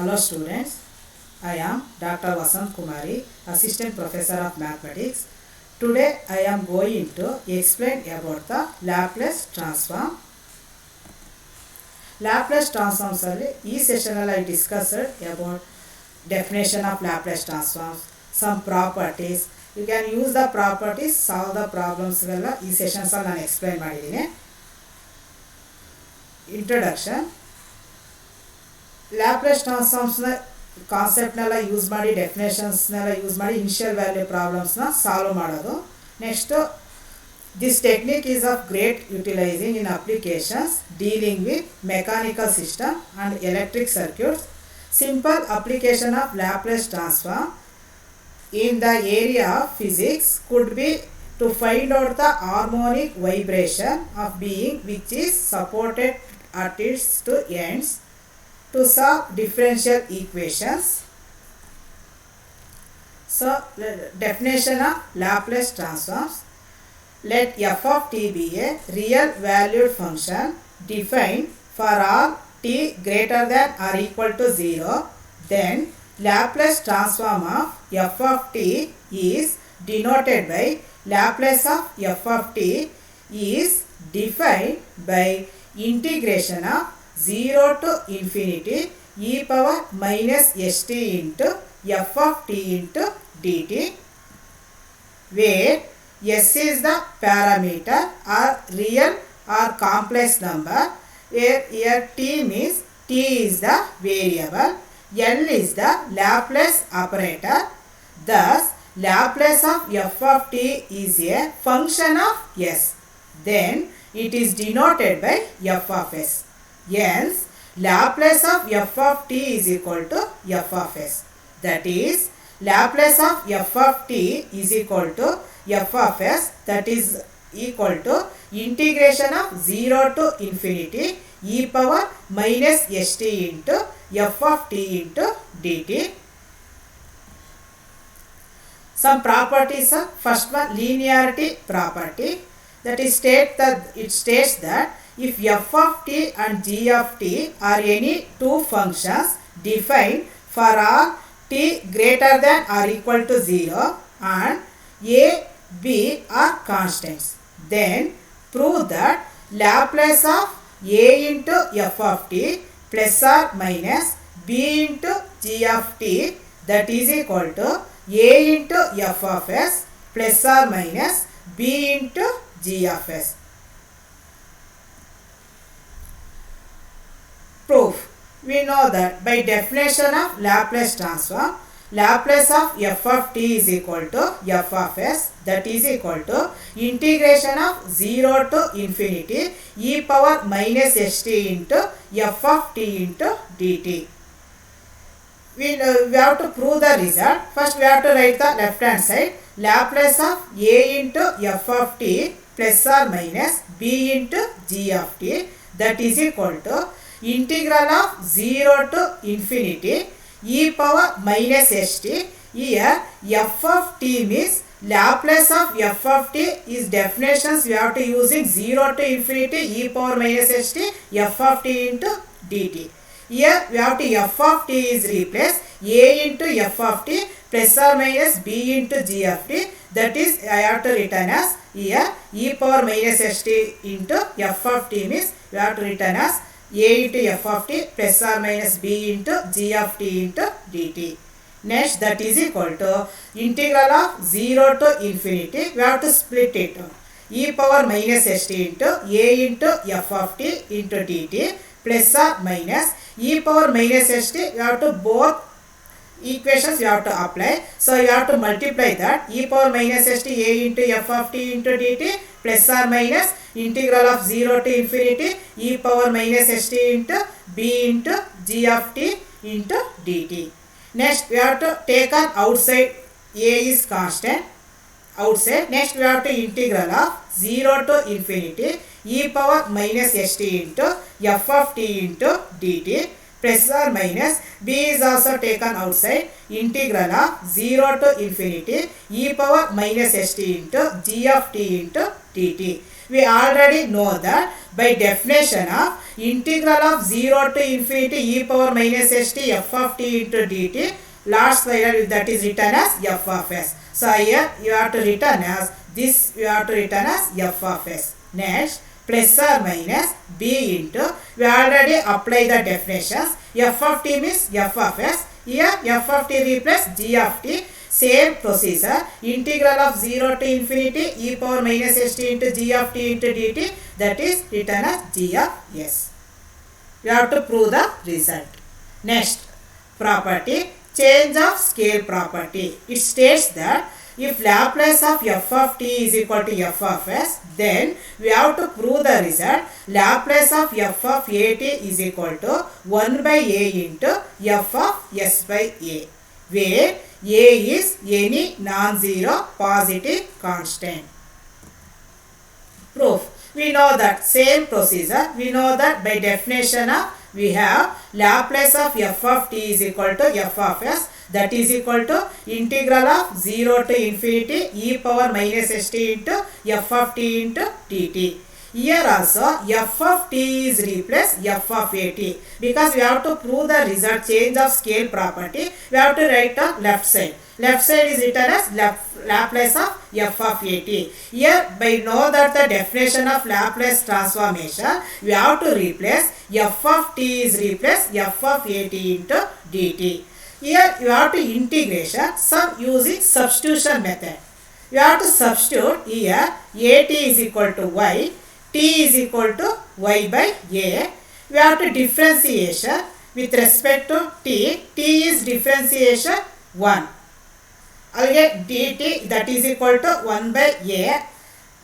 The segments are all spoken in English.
Hello students, I am Dr. Vasant Kumari, Assistant Professor of Mathematics. Today I am going to explain about the Laplace transform. Laplace transforms ಈ session I discussed about definition of Laplace transforms, some properties. You can use the properties, solve the problems. ಈ sessions ನಾನು explain ಮಾಡಿದ್ದೀನಿ. Introduction. Laplace ಟ್ರಾನ್ಸ್ಫಾರ್ಮ್ಸ್ನ ಕಾನ್ಸೆಪ್ಟ್ನೆಲ್ಲ use ಮಾಡಿ ಡೆಫಿನೇಷನ್ಸ್ನೆಲ್ಲ use ಮಾಡಿ initial value ಪ್ರಾಬ್ಲಮ್ಸ್ನ solve ಮಾಡೋದು. Next this technique is of great utilising in applications dealing with mechanical system and electric circuits. Simple application of Laplace transform in the area of physics could be to find out the harmonic vibration of being which is supported at its two ends to solve differential equations. So definition of Laplace transforms. Let f of t be a real valued function defined for all t greater than or equal to 0. Then Laplace transform of f of t is denoted by Laplace of f of t is defined by integration of 0 to infinity e power minus st into f of t into dt, where s is the parameter or real or complex number, where here t means t is the variable, L is the Laplace operator. Thus, Laplace of f of t is a function of s. Then, it is denoted by f of s. Hence, Laplace of f of t is equal to f of s. That is, Laplace of f of t is equal to f of s. That is equal to integration of 0 to infinity e power minus st into f of t into dt. Some properties of first one, linearity property, that is it states that if f of t and g of t are any two functions defined for all t greater than or equal to 0 and a, b are constants, then prove that Laplace of a into f of t plus or minus b into g of t, that is equal to a into f of s plus or minus b into g of s. Proof. We know that by definition of Laplace transform, Laplace of f of t is equal to f of s, that is equal to integration of 0 to infinity e power minus st into f of t into dt. We have to prove the result. First we have to write the left hand side. Laplace of a into f of t plus or minus b into g of t, that is equal to integral of 0 to infinity e power minus st. Here f of t means Laplace of f of t is definitions we have to using 0 to infinity e power minus st f of t into dt. Here we have to f of t is replaced a into f of t plus or minus b into g of t, that is I have to written as here e power minus st into f of t means we have to written as a into f of t plus or minus b into g of t into dt. Next, that is equal to integral of 0 to infinity, we have to split it, e power minus st into a into f of t into dt plus or minus e power minus st, you have to both equations you have to apply. So you have to multiply that e power minus st a into f of t into dt plus or minus integral of 0 to infinity e power minus st into b into g of t into dt. Next we have to take on outside, a is constant outside. Next we have to integral of 0 to infinity e power minus st into f of t into dt plus or minus b is also taken outside, integral of 0 to infinity e power minus st into g of t into dt. We already know that by definition of integral of 0 to infinity e power minus st f of t into dt. Last slide that is written as f of s. So here you have to written as this, you have to written as f of s. Next, plus or minus b into, we already apply the definitions. F of t means f of s. Here f of t replace g of t. Same procedure, integral of 0 to infinity e power minus st into g of t into dt, that is written as g of s. You have to prove the result. Next property, change of scale property. It states that if Laplace of f of t is equal to f of s, then we have to prove the result Laplace of f of a t is equal to 1 by a into f of s by a, where a is any non-zero positive constant. Proof. We know that same procedure, we know that by definition of, we have Laplace of f of t is equal to f of s, that is equal to integral of 0 to infinity e power minus st into f of t into dt. Here also f of t is replaced f of a t, because we have to prove the result change of scale property. We have to write on left side. Left side is written as Laplace of f of a t. Here by know that the definition of Laplace transformation, we have to replace f of t is replaced f of a t into dt. Here you have to integration some using substitution method. You have to substitute here a t is equal to y, t is equal to y by a. We have to differentiation with respect to t. T is differentiation 1. Again dt, that is equal to 1 by a.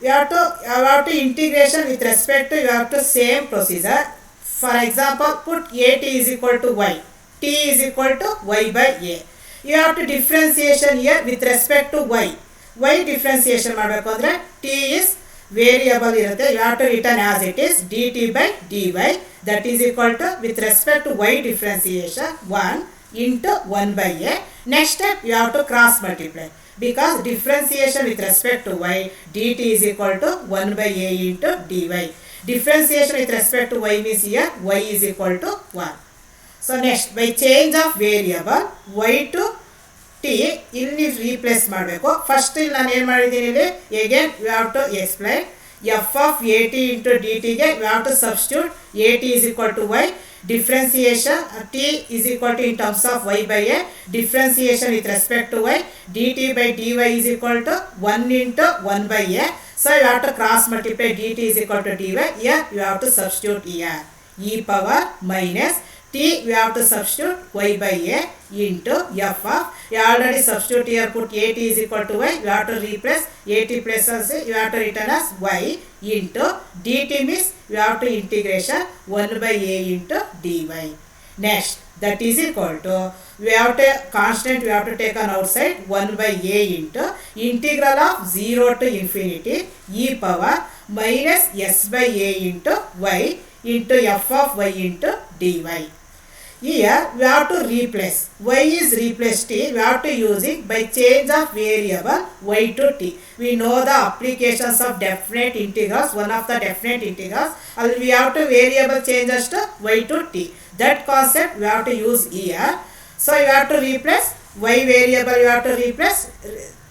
You have to integration with respect to, you have to same procedure. For example, put a t is equal to y, t is equal to y by a. You have to differentiation here with respect to y. Y differentiation ಮಾಡಬೇಕು ಅಂದ್ರೆ t is variable ಇರುತ್ತೆ. You have to written as it is dt by dy, that is equal to with respect to y differentiation 1 into 1 by a. Next step you have to cross multiply, because differentiation with respect to y, dt is equal to 1 by a into dy. Differentiation with respect to y means here y is equal to 1. So next, by change of variable y to t, ಇಲ್ಲಿ replace ಮಾಡಬೇಕು. First ಇಲ್ಲಿ ನಾನು ಏನು ಮಾಡಿದ್ದೀನಿ ಇಲ್ಲಿ, again we have to explain f of a t into dt ಗೆ we have to substitute a t is equal to y, differentiation t is equal to in terms of y by a, differentiation with respect to y, dt by dy is equal to 1 into 1 by a. So you have to cross multiply dt is equal to dy. Here you have to substitute here e power minus t, we have to substitute y by a into f of, you already substitute here, put a t is equal to y, you have to replace a t plus c, you have to written as y into dt means you have to integration 1 by a into dy. Next, that is equal to, we have to constant, we have to take on outside 1 by a into integral of 0 to infinity e power minus s by a into y into f of y into dy. Here we have to replace, y is replaced t, we have to using by change of variable y to t. We know the applications of definite integrals, one of the definite integrals, and we have to variable changes to y to t. That concept we have to use here. So you have to replace y variable, you have to replace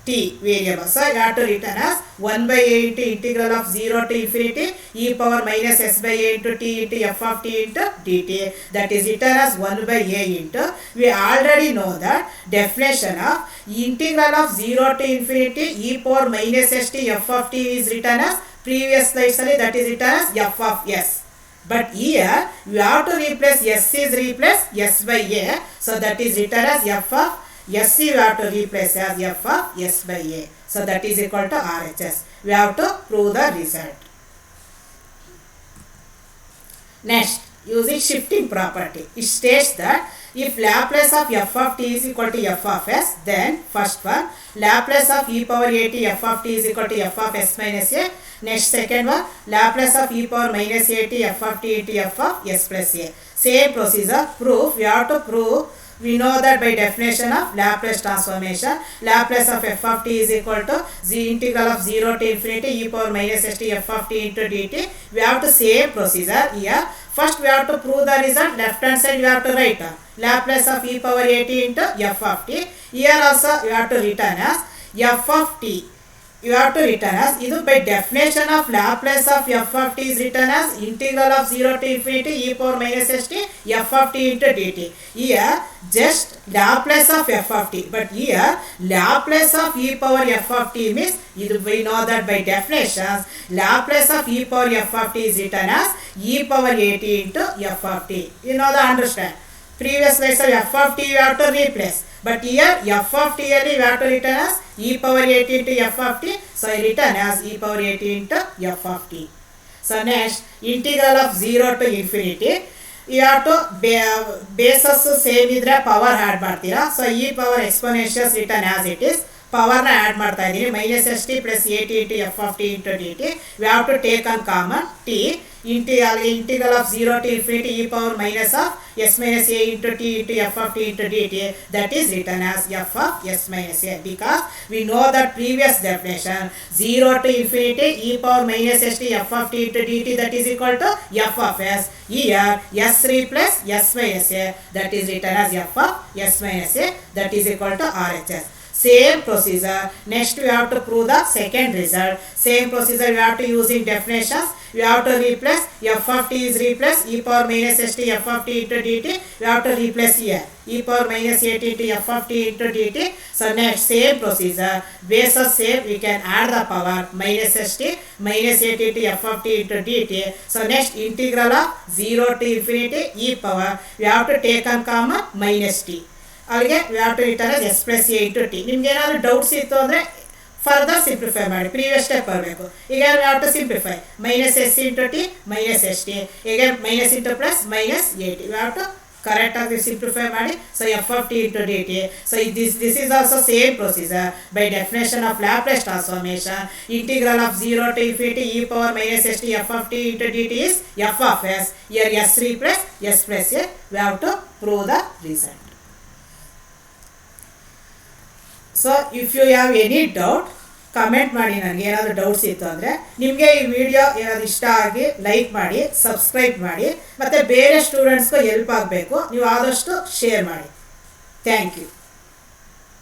t variable. So you have to written as 1 by a into integral of 0 to infinity e power minus s by a into t into f of t into dt, that is written as 1 by a into, we already know that definition of integral of 0 to infinity e power minus st f of t is written as previous slides, that is written as f of s. But here you have to replace s is replaced s by a, so that is written as f of s, you have to replace as f of s by a, so that is equal to RHS. We have to prove the result. Next, using shifting property, it states that if Laplace of f of t is equal to f of s, then first one Laplace of e power a t f of t is equal to f of s minus a. Next, second one Laplace of e power minus a t f of t into f of s plus a. Same procedure. Proof, we have to prove we know that by definition of Laplace transformation, Laplace of f of t is equal to the integral of 0 to infinity e power minus st f of t into dt. We have to same procedure here. First we have to prove the result. Left hand side we have to write Laplace of e power at into f of t. Here also you have to return as f of t. You have to return as either by definition of Laplace of f of t is written as integral of 0 to infinity e power minus st f of t into dt. Here just Laplace of f of t, but here Laplace of e power f of t means we know that by definitions Laplace of e power f of t is written as e power at into f of t. You know the understand. Previous slides of f of t you have to replace, but here f of t we have to return as e power at into f of t. So I return as e power at into f of t. So next integral of 0 to infinity. You have to bases same idre power add ಮಾಡ್ತೀರಾ. So e power exponentials written as it is. Power na add ಮಾಡ್ತಾ ಇದೀನಿ minus st plus at into f of t into dt. We have to take on common t. Integral of 0 to infinity e power minus of s minus a into t into f of t into dt, that is written as f of s minus a, because we know that previous definition 0 to infinity e power minus st f of t into dt, that is equal to f of s. Here s replace s minus a, that is written as f of s minus a, that is equal to RHS. Same procedure. Next we have to prove the second result. Same procedure we have to use in definitions. We have to replace f of t is replace e power minus st f of t into dt. We have to replace here e power minus at into f of t into dt. So next same procedure. Bases same, we can add the power minus st minus at into f of t into dt. So next integral of 0 to infinity e power, we have to take on common minus t. ಅಲ್ಲಿಗೆ we have to return as s plus a into t. ನಿಮ್ಗೆ ಏನಾದರೂ doubts ಇತ್ತು ಅಂದರೆ further simplify ಮಾಡಿ, previous step ಬರಬೇಕು. ಈಗ we have to simplify minus s into t minus st, ಈಗ minus into plus minus at. We have to correct ಆಗಿ simplify ಮಾಡಿ. So f of t into dt. So this is also same procedure. By definition of Laplace transformation, integral of 0 to infinity e power minus st f of t into dt is f of s. Here s replace s plus a. We have to prove the result. So if you have any doubt comment ಮಾಡಿ. ನನಗೆ ಏನಾದರೂ doubts ಇತ್ತು ಅಂದರೆ, ನಿಮಗೆ ಈ video ಏನಾದರೂ ಇಷ್ಟ ಆಗಿ ಲೈಕ್ ಮಾಡಿ, ಸಬ್ಸ್ಕ್ರೈಬ್ ಮಾಡಿ, ಮತ್ತು ಬೇರೆ ಸ್ಟೂಡೆಂಟ್ಸ್ಗೂ ಹೆಲ್ಪ್ ಆಗಬೇಕು, ನೀವು ಆದಷ್ಟು ಶೇರ್ ಮಾಡಿ. Thank you.